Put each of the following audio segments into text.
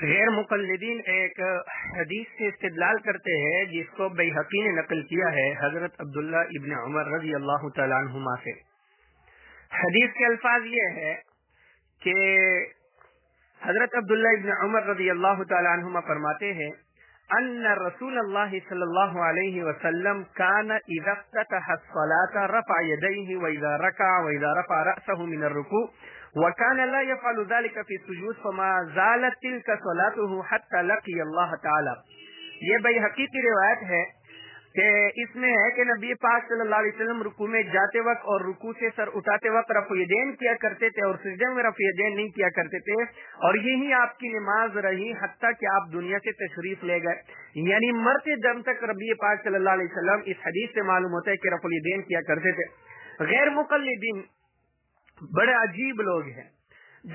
غیر مقلدین ایک حدیث سے استدلال کرتے ہیں جس کو بیہقی نے نقل کیا ہے حضرت عبداللہ ابن عمر رضی اللہ تعالیٰ عنہما سے۔ حدیث کے الفاظ یہ ہے کہ حضرت عبداللہ ابن عمر رضی اللہ تعالیٰ عنہما فرماتے ہیں ان رسول اللہ صلی اللہ علیہ وسلم کان اذا افتتح الصلاة رفع یدیہ واذا رکع واذا رفع رأسہ من الرکوع وكان لا يفعل ذلك في السجود فما زالت تلك صلاته حتى لقي الله تعالی۔ یہ بیہقی کی روایت ہے کہ اس میں ہے کہ نبی پاک صلی اللہ علیہ وسلم رکوع میں جاتے وقت اور رکوع سے سر اٹھاتے وقت رفع یدین کیا کرتے تھے اور سجدے میں رفع یدین نہیں کیا کرتے تھے، اور یہی آپ کی نماز رہی حتیٰ کہ آپ دنیا سے تشریف لے گئے۔ یعنی مرتے دم تک نبی پاک صلی اللہ علیہ وسلم اس حدیث سے معلوم ہوتا ہے کہ رفع یدین کیا کرتے تھے۔ غیر مقلدین بڑے عجیب لوگ ہیں،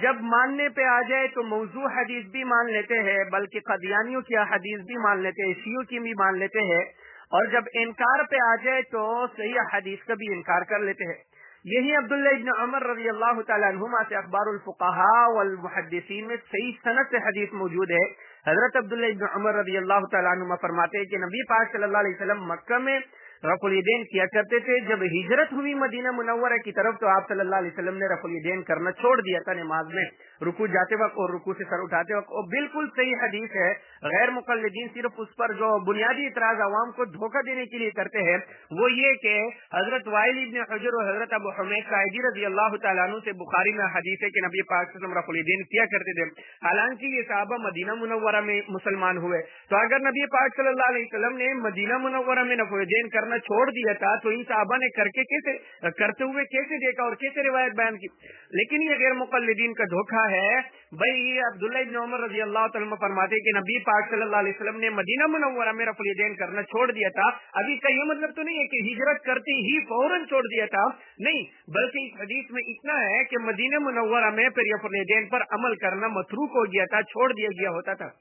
جب ماننے پہ آ جائے تو موضوع حدیث بھی مان لیتے ہیں، بلکہ قادیانیوں کی حدیث بھی مان لیتے ہیں، شیعوں کی بھی مان لیتے ہیں، اور جب انکار پہ آ جائے تو صحیح حدیث کا بھی انکار کر لیتے ہیں۔ یہی عبداللہ ابن عمر رضی اللہ تعالیٰ عنہما سے اخبار الفقہاء والمحدثین میں صحیح سند سے حدیث موجود ہے۔ حضرت عبداللہ ابن عمر رضی اللہ تعالیٰ عنہما فرماتے ہیں کہ نبی پاک صلی اللہ علیہ وسلم مکہ میں رفع الیدین کیا کرتے تھے، جب ہجرت ہوئی مدینہ منورہ کی طرف تو آپ صلی اللہ علیہ وسلم نے رفع الیدین کرنا چھوڑ دیا تھا نماز میں، رکوع جاتے وقت اور رکوع سے سر اٹھاتے وقت۔ اور بالکل صحیح حدیث ہے۔ غیر مقلدین صرف اس پر جو بنیادی اعتراض عوام کو دھوکہ دینے کے لیے کرتے ہیں وہ یہ کہ حضرت وائل ابن حجر اور حضرت ابو حمید ساعدی رضی اللہ تعالیٰ عنہ سے بخاری میں حدیث ہے کہ نبی پاک صلی اللہ علیہ وسلم رفع الیدین کیا کرتے تھے، حالانکہ یہ صحابہ مدینہ منورہ میں مسلمان ہوئے۔ تو اگر نبی پاک صلی اللہ علیہ وسلم نے مدینہ منورہ میں رفع الیدین کرنا چھوڑ دیا تھا تو ان صحابہ نے کرتے ہوئے کیسے دیکھا اور کیسے روایت بیان کی؟ لیکن یہ غیر مقلدین کا دھوکہ ہے۔ بھائی عبداللہ ابن عمر رضی اللہ تعالیٰ فرماتے کہ نبی پاک صلی اللہ علیہ وسلم نے مدینہ منورہ میں رفع الیدین کرنا چھوڑ دیا تھا۔ ابھی کا یہ مطلب تو نہیں ہے کہ ہجرت کرتے ہی فوراً چھوڑ دیا تھا، نہیں، بلکہ اس حدیث میں اتنا ہے کہ مدینہ منورہ میں پھر رفع الیدین پر عمل کرنا متروک ہو گیا تھا، چھوڑ دیا گیا ہوتا تھا۔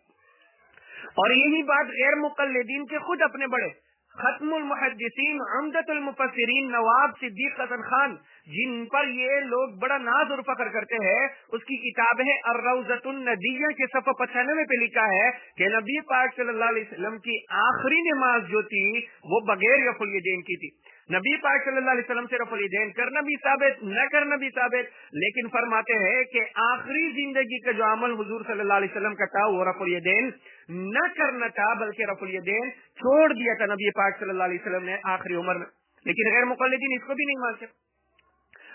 اور یہی بات غیر مقلدین کے خود اپنے بڑے ختم المحدثین عمدۃ المفسرین نواب صدیق حسن خان، جن پر یہ لوگ بڑا ناز اور فخر کرتے ہیں، اس کی کتاب ہے الروضۃ الندیہ کے صفحہ 95 پہ لکھا ہے کہ نبی پاک صلی اللہ علیہ وسلم کی آخری نماز جو تھی وہ بغیر رفع الیدین کی تھی۔ نبی پاک صلی اللہ علیہ وسلم سے رفع الیدین کرنا بھی ثابت، نہ کرنا بھی ثابت، لیکن فرماتے ہیں کہ آخری زندگی کا جو عمل حضور صلی اللہ علیہ وسلم کا تھا وہ رفع الیدین نہ کرنا تھا، بلکہ رفع الیدین چھوڑ دیا تھا نبی پاک صلی اللہ علیہ وسلم نے آخری عمر میں۔ لیکن غیر مقلدین اس کو بھی نہیں مانتے۔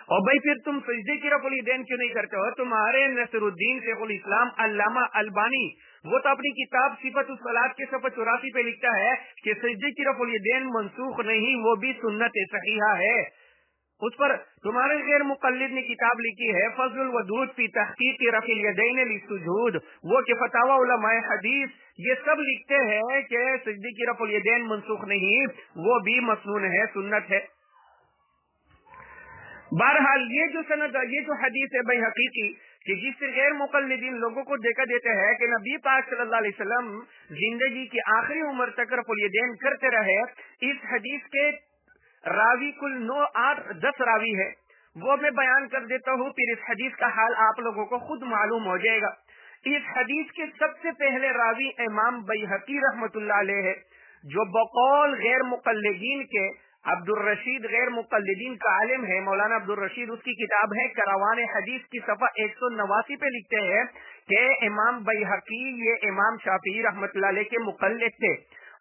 اور بھائی پھر تم سجدے کی رفع الیدین کیوں نہیں کرتے ہو؟ تمہارے نصر الدین شیخ الاسلام علامہ البانی وہ تو اپنی کتاب صفت الصلاۃ کے صفحہ 84 پہ لکھتا ہے کہ سجدے کی رفع الیدین منسوخ نہیں، وہ بھی سنت صحیحہ ہے۔ اس پر تمہارے غیر مقلد نے کتاب لکھی ہے فضل الودود فی تحقیق رفع الیدین للسجود، وہ کہ فتاوی علماء حدیث یہ سب لکھتے ہیں کہ سجدے کی رفع الیدین منسوخ نہیں، وہ بھی مسنون ہے، سنت ہے۔ بہرحال یہ جو حدیث ہے بیہقی کی کہ جس سے غیر مقلدین لوگوں کو دیکھا دیتے ہیں کہ نبی پاک صلی اللہ علیہ وسلم زندگی کی آخری عمر تک رفع الیدین کرتے رہے، اس حدیث کے راوی کل 10 راوی ہے، وہ میں بیان کر دیتا ہوں، پھر اس حدیث کا حال آپ لوگوں کو خود معلوم ہو جائے گا۔ اس حدیث کے سب سے پہلے راوی امام بیہقی رحمۃ اللہ علیہ ہے، جو بقول غیر مقلدین کے عبد الرشید غیر مقلدین کا عالم ہے، مولانا عبد الرشید، اس کی کتاب ہے کروان حدیث کی صفحہ 189 پہ لکھتے ہیں کہ امام بیہقی یہ امام شافعی رحمۃ اللہ علیہ کے مقلد تھے،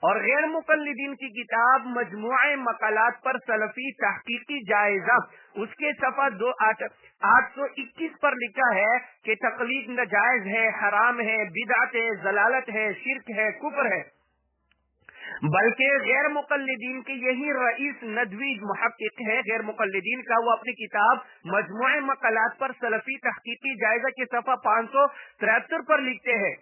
اور غیر مقلدین کی کتاب مجموعہ مقالات پر سلفی تحقیقی جائزہ اس کے صفحہ 821 پر لکھا ہے کہ تقلید ناجائز ہے، حرام ہے، بدعت ہے، ضلالت ہے، شرک ہے، کفر ہے۔ بلکہ غیر مقلدین کے یہی رئیس ندوی محقق ہے غیر مقلدین کا، وہ اپنی کتاب مجموعہ مقالات پر سلفی تحقیقی جائزہ کے صفحہ 573 پر لکھتے ہیں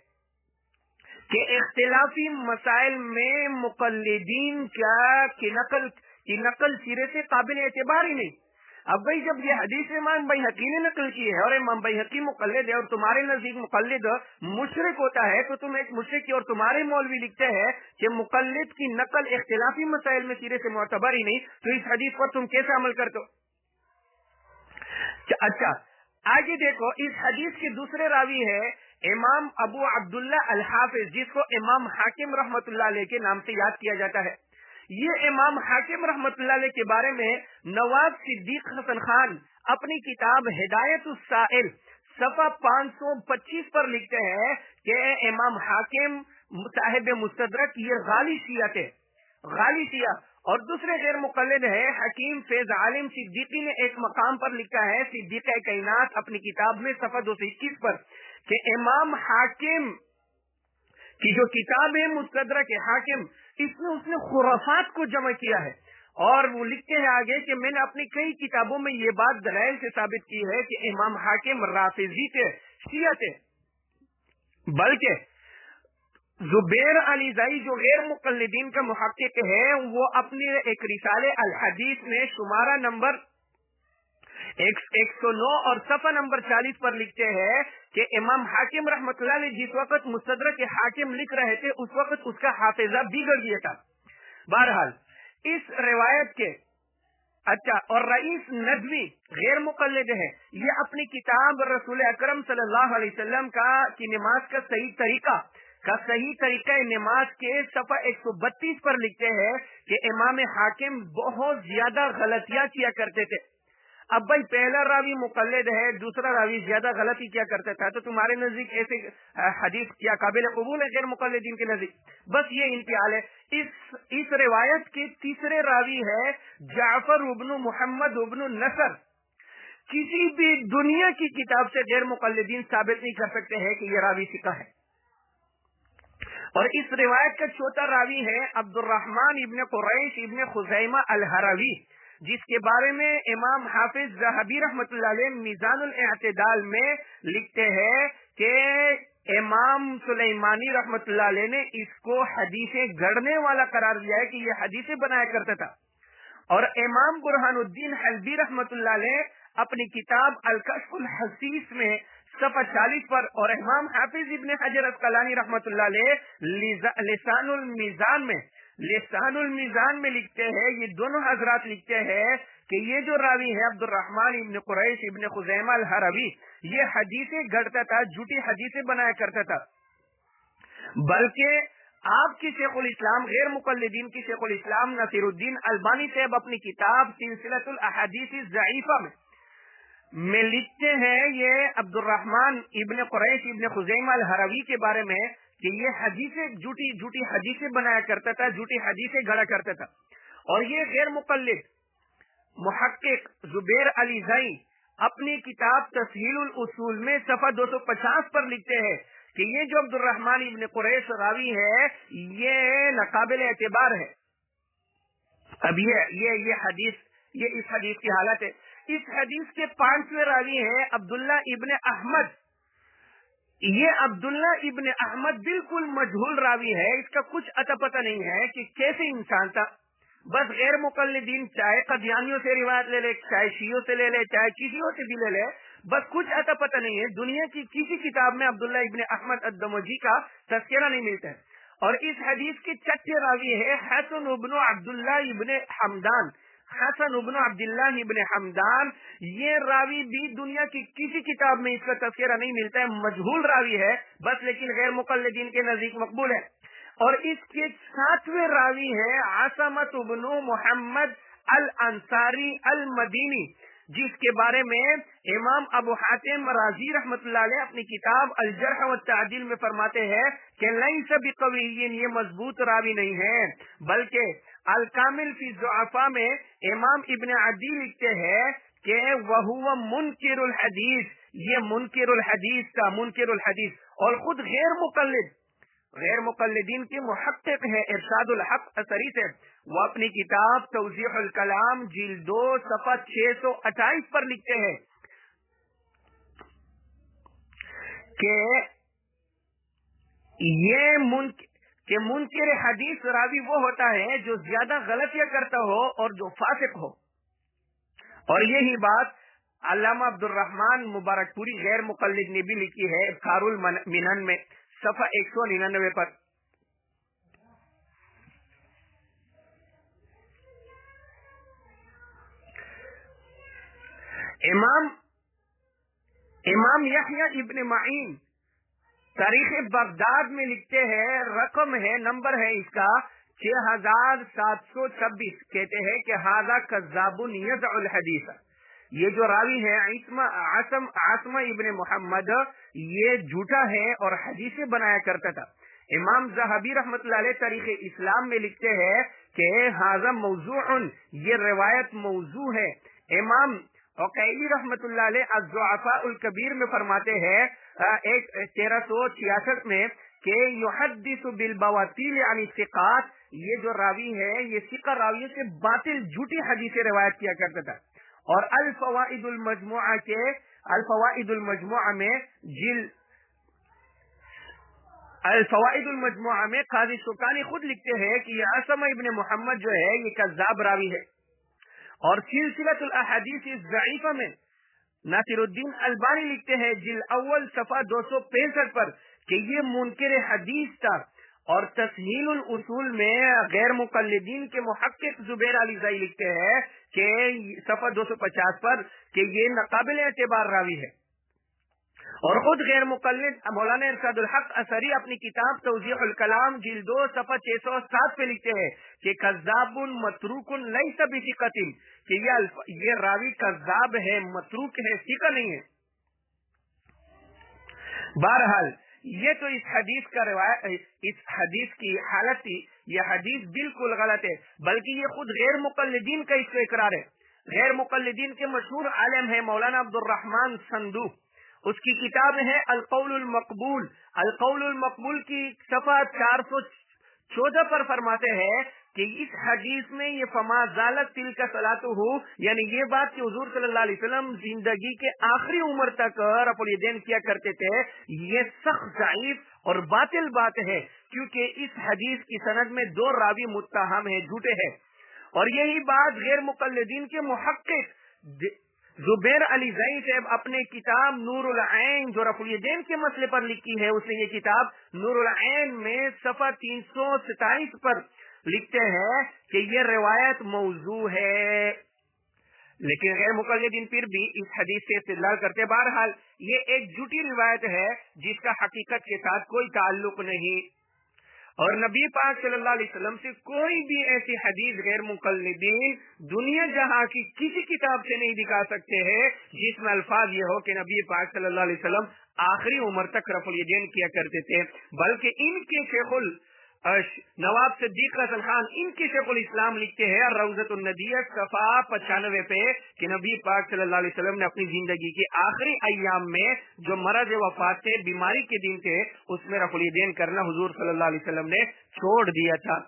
کہ اختلافی مسائل میں مقلدین کی نقل سرے سے قابل اعتبار ہی نہیں۔ اب بھائی جب یہ حدیث امام بیہقی نے نقل کی ہے اور امام بیہقی مقلد ہے اور تمہارے نزدیک مقلد مشرک ہوتا ہے، تو تم ایک مشرک کی اور تمہارے مولوی لکھتے ہیں کہ مقلد کی نقل اختلافی مسائل میں سرے سے معتبر ہی نہیں، تو اس حدیث پر تم کیسے عمل کرتے ہو؟ اچھا آگے دیکھو، اس حدیث کے دوسرے راوی ہے امام ابو عبداللہ الحافظ، جس کو امام حاکم رحمت اللہ علیہ کے نام سے یاد کیا جاتا ہے، یہ امام حاکم رحمت اللہ علیہ کے بارے میں نواب صدیق حسن خان اپنی کتاب ہدایت السائل صفحہ 525 پر لکھتے ہیں کہ امام حاکم صاحب مستدرک یہ غالی شیعہ تھے، غالی شیعہ۔ اور دوسرے غیر مقلد ہے حکیم فیض عالم صدیقی نے ایک مقام پر لکھا ہے صدیق کائنات اپنی کتاب میں صفحہ 221 پر کہ امام حاکم کی جو کتاب ہے مستدرک حاکم، اس نے خرافات کو جمع کیا ہے، اور وہ لکھتے ہیں آگے کہ میں نے اپنی کئی کتابوں میں یہ بات دلائل سے ثابت کی ہے کہ امام حاکم رافضی تھے، شیعہ تھے۔ بلکہ زبیر علیزائی جو غیر مقلدین کا محقق ہے، وہ اپنے ایک رسالے الحدیث میں شمارہ نمبر 109 اور صفحہ نمبر 40 پر لکھتے ہیں کہ امام حاکم رحمت اللہ علیہ جس وقت مستدرک حاکم لکھ رہے تھے اس وقت اس کا حافظہ بگڑ گیا تھا۔ بہرحال اس روایت کے اور رئیس ندوی غیر مقلد ہے، یہ اپنی کتاب رسول اکرم صلی اللہ علیہ وسلم کی نماز کا صحیح طریقہ نماز کے صفحہ 132 پر لکھتے ہیں کہ امام حاکم بہت زیادہ غلطیاں کیا کرتے تھے۔ اب بھائی پہلا راوی مقلد ہے، دوسرا راوی زیادہ غلطی کیا کرتا تھا، تو تمہارے نزدیک ایسے حدیث کیا قابل قبول ہے غیر مقلدین کے نزدیک؟ بس یہ انتہال ہے۔ اس روایت کے تیسرے راوی ہے جعفر ابن محمد ابن نصر۔ کسی بھی دنیا کی کتاب سے غیر مقلدین ثابت نہیں کر سکتے ہیں کہ یہ راوی ثقہ ہے۔ اور اس روایت کا چوتھا راوی ہے عبد الرحمن ابن قریش ابن خزیمہ الہروی، جس کے بارے میں امام حافظ ذہبی رحمۃ اللہ علیہ میزان الاعتدال میں لکھتے ہیں کہ امام سلیمانی رحمۃ اللہ علیہ نے اس کو حدیث گڑنے والا قرار دیا ہے کہ یہ حدیث بنایا کرتا تھا۔ اور امام برہان الدین حلبی رحمۃ اللہ علیہ اپنی کتاب الکشف الحسیس میں صفحہ 40 پر، اور امام حافظ ابن حجر عسقلانی رحمۃ اللہ علیہ لسان المیزان میں لکھتے ہیں، یہ دونوں حضرات لکھتے ہیں کہ یہ جو راوی ہے عبد الرحمن ابن قریش ابن خزیمہ الہروی، یہ حدیثیں گڑتا تھا، جھوٹی حدیثیں بنایا کرتا تھا۔ بلکہ آپ کی شیخ الاسلام غیر مقلدین کی شیخ الاسلام نصیر الدین البانی صاحب اپنی کتاب سلسلۃ الاحادیث الضعیفہ میں لکھتے ہیں یہ عبد الرحمن ابن قریش ابن خزیمہ الہروی کے بارے میں کہ یہ حدیثیں جھوٹی حدیثیں بنایا کرتا تھا، جھوٹی حدیثیں گڑا کرتا تھا۔ اور یہ غیر مقلد محقق زبیر علیزائی اپنی کتاب تسہیل الاصول میں صفحہ 250 پر لکھتے ہیں کہ یہ جو عبد الرحمن ابن قریش راوی ہے یہ ناقابل اعتبار ہے۔ اب یہ حدیث، یہ اس حدیث کی حالت ہے۔ اس حدیث کے 5ویں راوی ہیں عبداللہ ابن احمد۔ یہ عبداللہ ابن احمد بالکل مجہول راوی ہے، اس کا کچھ اتا پتہ نہیں ہے کہ کیسے انسان تھا۔ بس غیر مقلدین چاہے قادیانیوں سے روایت لے لے، چاہے شیعوں سے لے لے، چاہے کسی اور سے بھی لے لے، بس کچھ اتا پتہ نہیں ہے۔ دنیا کی کسی کتاب میں عبداللہ ابن احمد الدمجی کا تذکرہ نہیں ملتا ہے۔ اور اس حدیث کے 6 راوی ہے حسن ابن عبداللہ ابن حمدان۔ حسن ابن عبداللہ ابن حمدان، یہ راوی بھی دنیا کی کسی کتاب میں اس کا تذکرہ نہیں ملتا ہے، مجہول راوی ہے بس، لیکن غیر مقلدین کے نزدیک مقبول ہے۔ اور اس کے 7ویں راوی ہے عاصمۃ ابن محمد الانصاری المدینی، جس کے بارے میں امام ابو حاتم رازی رحمۃ اللہ علیہ اپنی کتاب الجرح والتعدیل میں فرماتے ہیں کہ لیس بقوی، یہ مضبوط راوی نہیں ہے، بلکہ الکامل فی الضعفاء میں امام ابن عدی لکھتے ہیں کہ وہو منکر الحدیث، یہ منکر الحدیث کا منکر الحدیث، اور خود غیر مقلدین کے محقق ہے ارشاد الحق اثری سے، وہ اپنی کتاب توضیح الکلام جلد 2 صفحہ 628 پر لکھتے ہیں کہ منکر حدیث راوی وہ ہوتا ہے جو زیادہ غلطیاں کرتا ہو اور جو فاسق ہو۔ اور یہی بات علامہ عبد الرحمن مبارک پوری غیر مقلد نے بھی لکھی ہے ابخار المنن میں صفحہ 199 پر۔ امام یحییٰ ابن معین تاریخ بغداد میں لکھتے ہیں، رقم ہے، نمبر ہے اس کا 6726، کہتے ہیں کہ ھذا کذاب یضع الحدیث، یہ جو راوی ہے عاصم ابن محمد، یہ جھوٹا ہے اور حدیثیں بنایا کرتا تھا۔ امام ذہبی رحمۃ اللہ علیہ تاریخ اسلام میں لکھتے ہیں کہ ھذا موضوع، یہ روایت موضوع ہے۔ امام عقیلی رحمۃ اللہ علیہ الضعفاء الکبیر میں فرماتے ہیں 1366 میں کہ یحدث بالبواطیل عن الثقات، یہ جو راوی ہے یہ ثقہ راویوں سے باطل جھوٹی حدیثیں روایت کیا کرتا تھا۔ اور الفوائد المجموعہ میں قاضی شوکانی خود لکھتے ہیں کہ یہ عاصم ابن محمد جو ہے یہ کذاب راوی ہے۔ اور سلسلۃ الاحادیث الضعیفہ میں ناصر الدین البانی لکھتے ہیں جلد اول صفحہ 265 پر کہ یہ منکر حدیث تھا۔ اور تسہیل الاصول میں غیر مقلدین کے محقق زبیر علی زئی لکھتے ہیں کہ صفحہ 250 پر کہ یہ ناقابل اعتبار راوی ہے۔ اور خود غیر مقلد مولانا ارشاد الحق اثری اپنی کتاب توضیح الکلام جلد 2 صفحہ 607 پہ لکھتے ہیں کہ کذاب متروک لیس بثقۃ، کہ یہ راوی کذاب ہے، متروک ہے، ثقہ نہیں ہے۔ بہرحال یہ تو اس حدیث کا روایت، اس حدیث کی حالت تھی، یہ حدیث بالکل غلط ہے، بلکہ یہ خود غیر مقلدین کا اس کو اقرار ہے۔ غیر مقلدین کے مشہور عالم ہے مولانا عبد الرحمن سندو، اس کی کتاب ہے القول المقبول، القول المقبول کی صفحہ 414 پر فرماتے ہیں کہ اس حدیث میں یہ فما زالت تلک صلاتہ، یعنی یہ بات کہ حضور صلی اللہ علیہ وسلم زندگی کے آخری عمر تک رفع الیدین کیا کرتے تھے، یہ سخت ضعیف اور باطل بات ہے، کیونکہ اس حدیث کی سند میں 2 راوی متہم ہیں، جھوٹے ہیں۔ اور یہی بات غیر مقلدین کے محقق زبیر علی زئی صاحب اپنے کتاب نور العین جو رفع الیدین کے مسئلے پر لکھی ہے، اس نے یہ کتاب نور العین میں صفحہ 327 پر لکھتے ہیں کہ یہ روایت موضوع ہے، لیکن غیر مقلدین پھر بھی اس حدیث سے استدلال کرتے۔ بہرحال یہ ایک جھوٹی روایت ہے جس کا حقیقت کے ساتھ کوئی تعلق نہیں، اور نبی پاک صلی اللہ علیہ وسلم سے کوئی بھی ایسی حدیث غیر مقلدین دنیا جہاں کی کسی کتاب سے نہیں دکھا سکتے ہیں جس میں الفاظ یہ ہو کہ نبی پاک صلی اللہ علیہ وسلم آخری عمر تک رفع الیدین کیا کرتے تھے، بلکہ ان کے شیخ نواب صدیق حسن خان، ان کے شیخ الاسلام لکھتے ہیں روضۃ الندیہ صفحہ 95 پہ کہ نبی پاک صلی اللہ علیہ وسلم نے اپنی زندگی کے آخری ایام میں جو مرض وفات تھے، بیماری کے دن تھے، اس میں رفع الیدین کرنا حضور صلی اللہ علیہ وسلم نے چھوڑ دیا تھا۔